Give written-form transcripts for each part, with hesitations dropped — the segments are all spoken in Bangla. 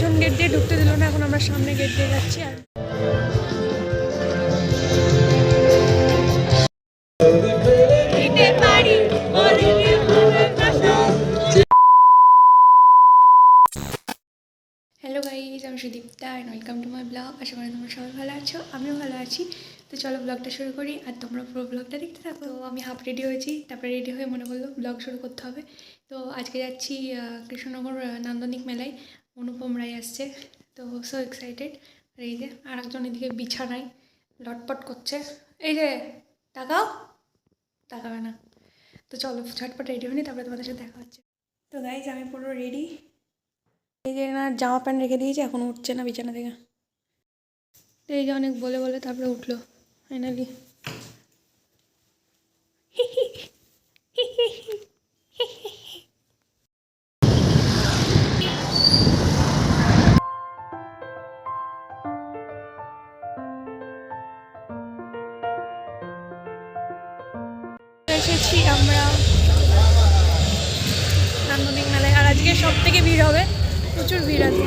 পিছন গেট দিয়ে ঢুকতে দিল না, এখন আমরা সামনে গেট দিয়ে যাচ্ছি। আর হ্যালো গাইজ, আমি Sudipta and welcome to my blog. আশা করি তোমরা সবাই ভালো আছো, আমিও ভালো আছি। তো চলো ব্লগটা শুরু করি, আর তোমরা পুরো ব্লগটা দেখতে থাকো। তো আমি হাফ রেডি হয়েছি, তারপরে রেডি হয়ে মনে করলো ব্লগ শুরু করতে হবে। তো আজকে যাচ্ছি কৃষ্ণনগর নান্দনিক মেলায়, অনুপম রায় আসছে। তো সো এক্সাইটেড। আর এই যে আর একজন এদিকে বিছানায় লটপট করছে, এই যে তাকাও, তাকাবে না। তো চলো ঝটপট রেডি হয়নি, তারপরে তোমাদের সাথে দেখা হচ্ছে। তো গাইজ আমি পুরো রেডি। এই যে না জামা প্যান্ট রেখে দিয়েছে, এখন উঠছে না বিছানা থেকে। এই যে অনেক বলে বলে তারপরে উঠলো ফাইনালি। এসেছি আমরা নান্দনিক মেলায়, আর আজকে সব থেকে ভিড় হবে, প্রচুর ভিড় আছে।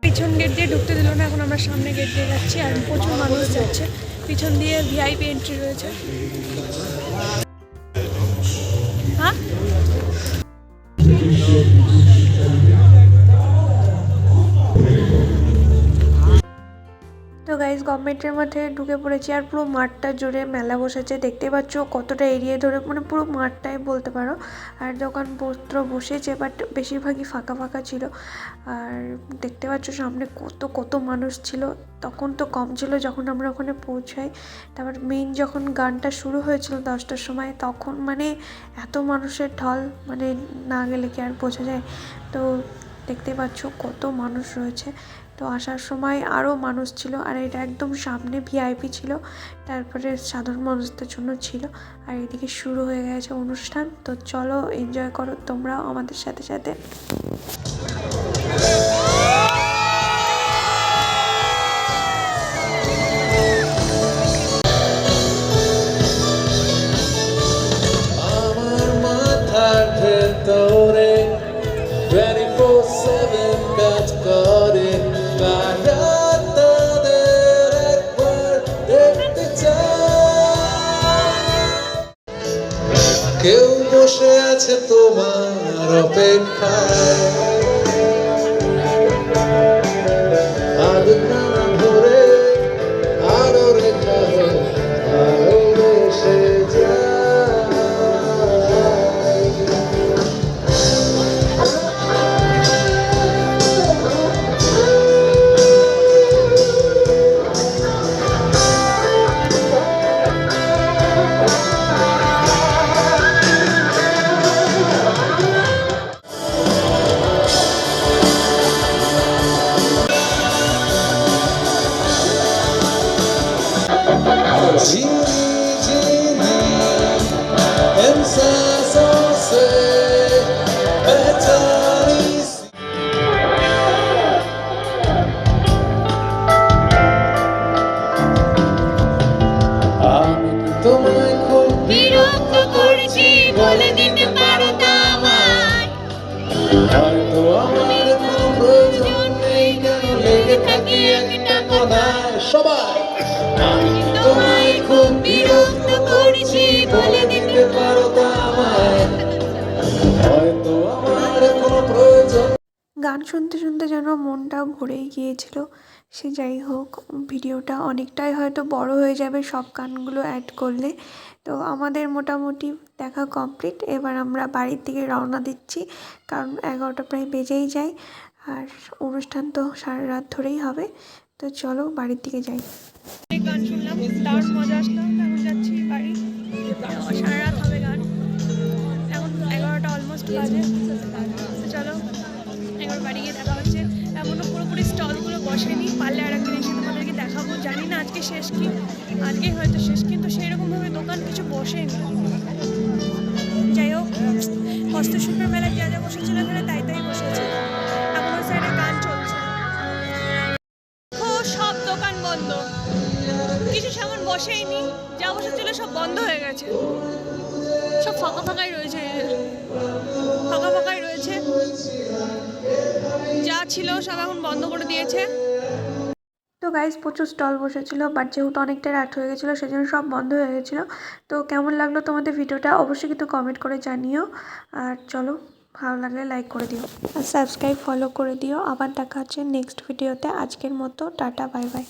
পিছন গেট দিয়ে ঢুকতে দিল না, এখন আমরা সামনে গেট দিয়ে যাচ্ছি। আর প্রচুর মানুষ যাচ্ছে, পিছন দিয়ে ভিআইপি এন্ট্রি রয়েছে। হ্যাঁ তো গাইজ গভর্নমেন্টের মধ্যে ঢুকে পড়েছি, আর পুরো মাঠটা জুড়ে মেলা বসেছে। দেখতে পাচ্ছ কতটা এরিয়া ধরে, মানে পুরো মাঠটাই বলতে পারো। আর দোকানপত্র বসেছে, বাট বেশিরভাগই ফাঁকা ফাঁকা ছিল। আর দেখতে পাচ্ছ সামনে কত কত মানুষ ছিল। তখন তো কম ছিল যখন আমরা ওখানে পৌঁছাই। তারপর মেইন যখন গানটা শুরু হয়েছিল 10টার সময়, তখন মানে এত মানুষের ঢল, মানে না গেলে কি আর বোঝা যায়। তো দেখতে পাচ্ছ কত মানুষ রয়েছে। তো আসার সময় আরও মানুষ ছিল, আর এটা একদম সামনে ভিআইপি ছিল, তারপরে সাধারণ মানুষদের জন্য ছিল। আর এদিকে শুরু হয়ে গেছে অনুষ্ঠান। তো চলো এনজয় করো তোমরাও আমাদের সাথে সাথে। আমার মাথার ভেতরে 24/7 কাজ করে, তারা তাদের একবার দেখতে চায়। কেউ বসে আছে তোমার অপেক্ষায়, আদনা ভরে আরো রেখা আরো এসে যায়। Gini, Gini, pensa se betalis. আমি তোমায় খুব বিরক্ত করছি, বলে দিতে পারো তা আমায়। হয়তো আমার কোনো প্রয়োজন নেই, কেন লেগে থাকি একটা কথায় সবাই। আমি তোমায় খুব বিরক্ত করছি, বলে দিতে পারো তা আমায়। হয়তো আমার কোনো প্রয়োজন। গান শুনতে শুনতে যেন মনটা ভরেই গিয়েছিল। সে যাই হোক, ভিডিওটা অনেকটাই হয়তো বড় হয়ে যাবে সব গানগুলো অ্যাড করলে। তো আমাদের মোটামুটি দেখা কমপ্লিট। এবার আমরা বাড়ির দিকে রওনা দিচ্ছি, কারণ 11টা প্রায় বেজেই যায়। আর অনুষ্ঠান তো সারা রাত ধরেই হবে। তো চলো বাড়ির দিকে যাই। গান শুনলাম, দারুণ মজা আসলো। এখন যাচ্ছি বাড়ি, সারা রাত হবে গান। এখন 11টা অলমোস্ট বাজে। তো চলো একবার বাড়ি গিয়ে দেখা হচ্ছে। এমনও পুরোপুরি স্টলগুলো বসেনি, পারলে আর একদিন এসে তোমাদেরকে দেখাবো। জানি না আজকে শেষ কি, আজকেই হয়তো শেষ, কিন্তু সেইরকমভাবে দোকান কিছু বসেনি। যাই হোক, হস্তশিল্পের মেলায় যা যা বসেছিল এখানে তাই তাই বসেছে। এখন ওই সাইডে গান চলছে, সব দোকান বন্ধ, কিছু সামান বসেইনি। যা বসেছিল সব বন্ধ হয়ে গেছে, সব ফাঁকা ফাঁকাই রয়েছে, ফাঁকা ফাঁকাই রয়েছে। যা ছিল সব এখন বন্ধ করে দিয়েছে। তো গাইজ প্রচুর স্টল বসেছিল, বাট যেহেতু অনেকটা রাত হয়ে গেছিলো সেজন্য সব বন্ধ হয়ে গেছিলো। তো কেমন লাগলো তোমাদের ভিডিওটা অবশ্যই কিন্তু কমেন্ট করে জানিও। আর চলো, ভালো লাগলে লাইক করে দিও আর সাবস্ক্রাইব ফলো করে দিও। আবার দেখা হচ্ছে নেক্সট ভিডিওতে। আজকের মতো টাটা, বাই বাই।